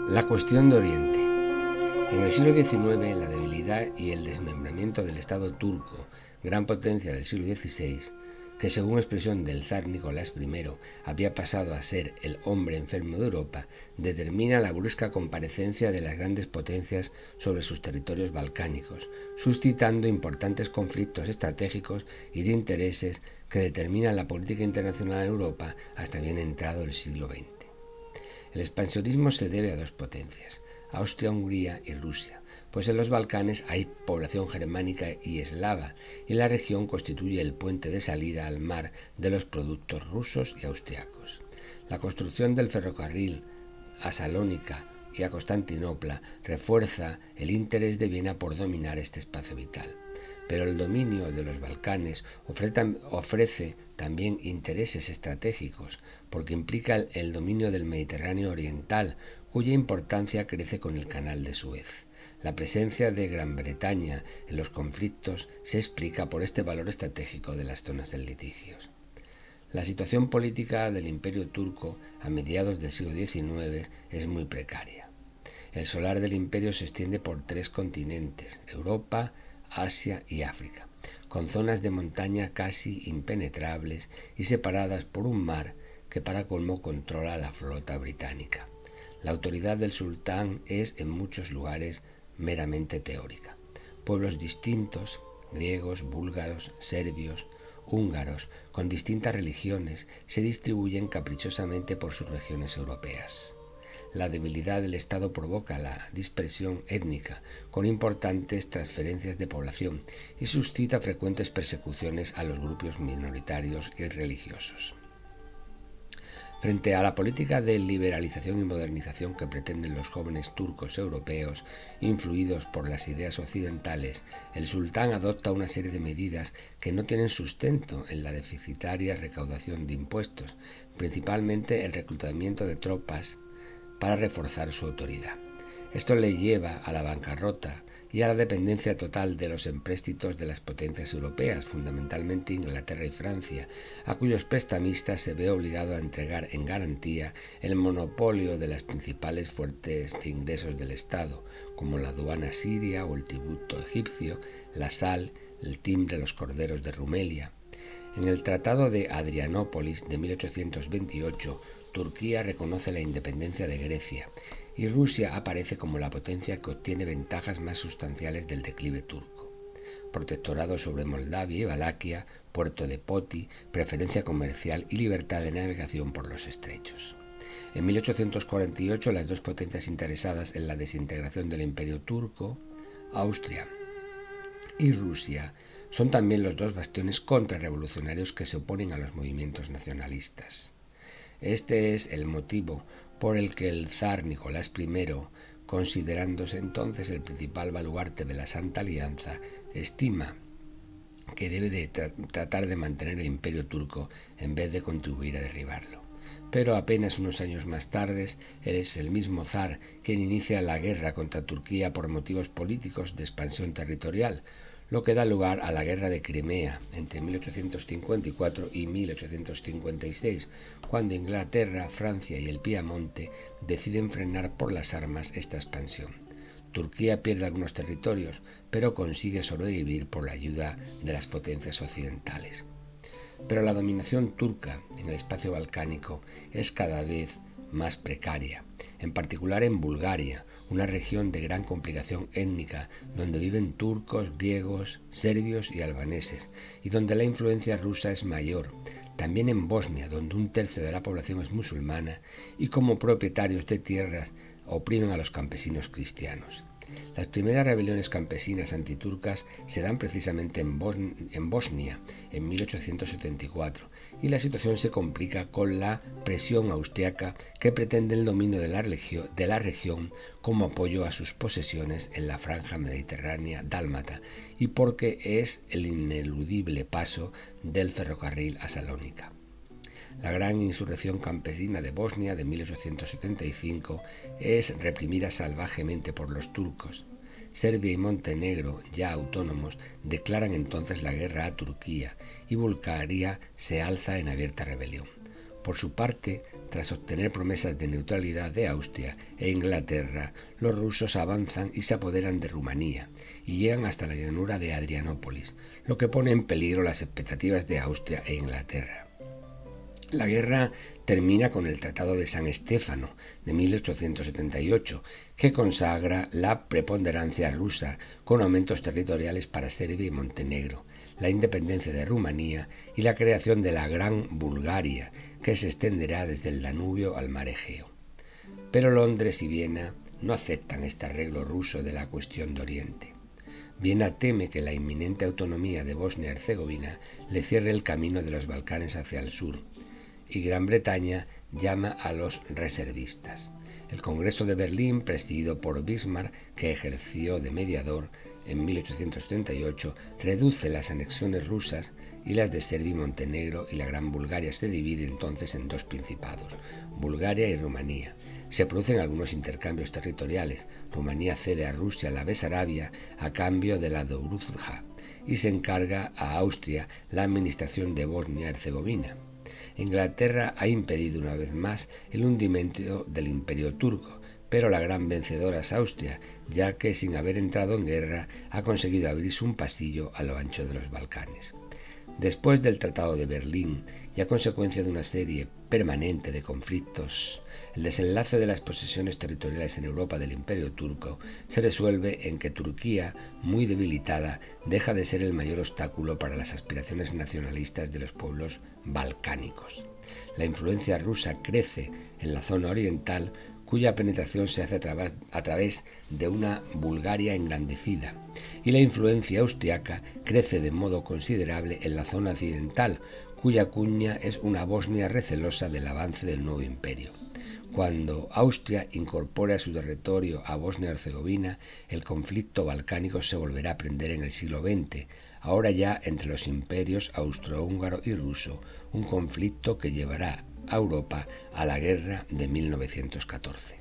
La cuestión de Oriente. En el siglo XIX, la debilidad y el desmembramiento del Estado turco, gran potencia del siglo XVI, que según expresión del zar Nicolás I había pasado a ser el hombre enfermo de Europa, determina la brusca comparecencia de las grandes potencias sobre sus territorios balcánicos, suscitando importantes conflictos estratégicos y de intereses que determinan la política internacional en Europa hasta bien entrado el siglo XX. El expansionismo se debe a dos potencias, Austria-Hungría y Rusia, pues en los Balcanes hay población germánica y eslava y la región constituye el puente de salida al mar de los productos rusos y austriacos. La construcción del ferrocarril a Salónica y a Constantinopla refuerza el interés de Viena por dominar este espacio vital. Pero el dominio de los Balcanes ofrece también intereses estratégicos, porque implica el dominio del Mediterráneo oriental, cuya importancia crece con el Canal de Suez. La presencia de Gran Bretaña en los conflictos se explica por este valor estratégico de las zonas del litigio. La situación política del Imperio turco a mediados del siglo XIX es muy precaria. El solar del imperio se extiende por 3 continentes, Europa, Asia y África, con zonas de montaña casi impenetrables y separadas por un mar que para colmo controla la flota británica. La autoridad del sultán es en muchos lugares meramente teórica. Pueblos distintos, griegos, búlgaros, serbios, húngaros, con distintas religiones, se distribuyen caprichosamente por sus regiones europeas. La debilidad del Estado provoca la dispersión étnica, con importantes transferencias de población, y suscita frecuentes persecuciones a los grupos minoritarios y religiosos. Frente a la política de liberalización y modernización que pretenden los jóvenes turcos europeos, influidos por las ideas occidentales, el sultán adopta una serie de medidas que no tienen sustento en la deficitaria recaudación de impuestos, principalmente el reclutamiento de tropas para reforzar su autoridad. Esto le lleva a la bancarrota y a la dependencia total de los empréstitos de las potencias europeas, fundamentalmente Inglaterra y Francia, a cuyos prestamistas se ve obligado a entregar en garantía el monopolio de las principales fuentes de ingresos del Estado, como la aduana siria o el tributo egipcio, la sal, el timbre, los corderos de Rumelia. En el Tratado de Adrianópolis de 1828, Turquía reconoce la independencia de Grecia y Rusia aparece como la potencia que obtiene ventajas más sustanciales del declive turco. Protectorado sobre Moldavia y Valaquia, puerto de Poti, preferencia comercial y libertad de navegación por los estrechos. En 1848, las dos potencias interesadas en la desintegración del Imperio turco, Austria y Rusia, son también los dos bastiones contrarrevolucionarios que se oponen a los movimientos nacionalistas. Este es el motivo por el que el zar Nicolás I, considerándose entonces el principal baluarte de la Santa Alianza, estima que debe de tratar de mantener el imperio turco en vez de contribuir a derribarlo. Pero apenas unos años más tarde es el mismo zar quien inicia la guerra contra Turquía por motivos políticos de expansión territorial, lo que da lugar a la Guerra de Crimea entre 1854 y 1856, cuando Inglaterra, Francia y el Piamonte deciden frenar por las armas esta expansión. Turquía pierde algunos territorios, pero consigue sobrevivir por la ayuda de las potencias occidentales. Pero la dominación turca en el espacio balcánico es cada vez más precaria, en particular en Bulgaria, una región de gran complicación étnica, donde viven turcos, griegos, serbios y albaneses, y donde la influencia rusa es mayor. También en Bosnia, donde 1/3 de la población es musulmana, y como propietarios de tierras oprimen a los campesinos cristianos. Las primeras rebeliones campesinas antiturcas se dan precisamente en Bosnia, en 1874, y la situación se complica con la presión austriaca que pretende el dominio de la región como apoyo a sus posesiones en la franja mediterránea dálmata y porque es el ineludible paso del ferrocarril a Salónica. La gran insurrección campesina de Bosnia de 1875 es reprimida salvajemente por los turcos. Serbia y Montenegro, ya autónomos, declaran entonces la guerra a Turquía y Bulgaria se alza en abierta rebelión. Por su parte, tras obtener promesas de neutralidad de Austria e Inglaterra, los rusos avanzan y se apoderan de Rumanía y llegan hasta la llanura de Adrianópolis, lo que pone en peligro las expectativas de Austria e Inglaterra. La guerra termina con el Tratado de San Estéfano de 1878, que consagra la preponderancia rusa con aumentos territoriales para Serbia y Montenegro, la independencia de Rumanía y la creación de la Gran Bulgaria, que se extenderá desde el Danubio al mar Egeo. Pero Londres y Viena no aceptan este arreglo ruso de la cuestión de Oriente. Viena teme que la inminente autonomía de Bosnia-Herzegovina le cierre el camino de los Balcanes hacia el sur, y Gran Bretaña llama a los reservistas. El Congreso de Berlín, presidido por Bismarck, que ejerció de mediador en 1838, reduce las anexiones rusas y las de Serbia y Montenegro, y la Gran Bulgaria se divide entonces en dos principados, Bulgaria y Rumanía. Se producen algunos intercambios territoriales. Rumanía cede a Rusia la Besarabia a cambio de la Dobrudja y se encarga a Austria la administración de Bosnia-Herzegovina. Inglaterra ha impedido una vez más el hundimiento del Imperio turco, pero la gran vencedora es Austria, ya que sin haber entrado en guerra ha conseguido abrirse un pasillo a lo ancho de los Balcanes. Después del Tratado de Berlín y a consecuencia de una serie permanente de conflictos, el desenlace de las posesiones territoriales en Europa del Imperio turco se resuelve en que Turquía, muy debilitada, deja de ser el mayor obstáculo para las aspiraciones nacionalistas de los pueblos balcánicos. La influencia rusa crece en la zona oriental, cuya penetración se hace a través de una Bulgaria engrandecida, y la influencia austriaca crece de modo considerable en la zona occidental, cuya cuña es una Bosnia recelosa del avance del nuevo imperio. Cuando Austria incorpore a su territorio a Bosnia-Herzegovina, el conflicto balcánico se volverá a prender en el siglo XX, ahora ya entre los imperios austrohúngaro y ruso, un conflicto que llevará a Europa a la guerra de 1914.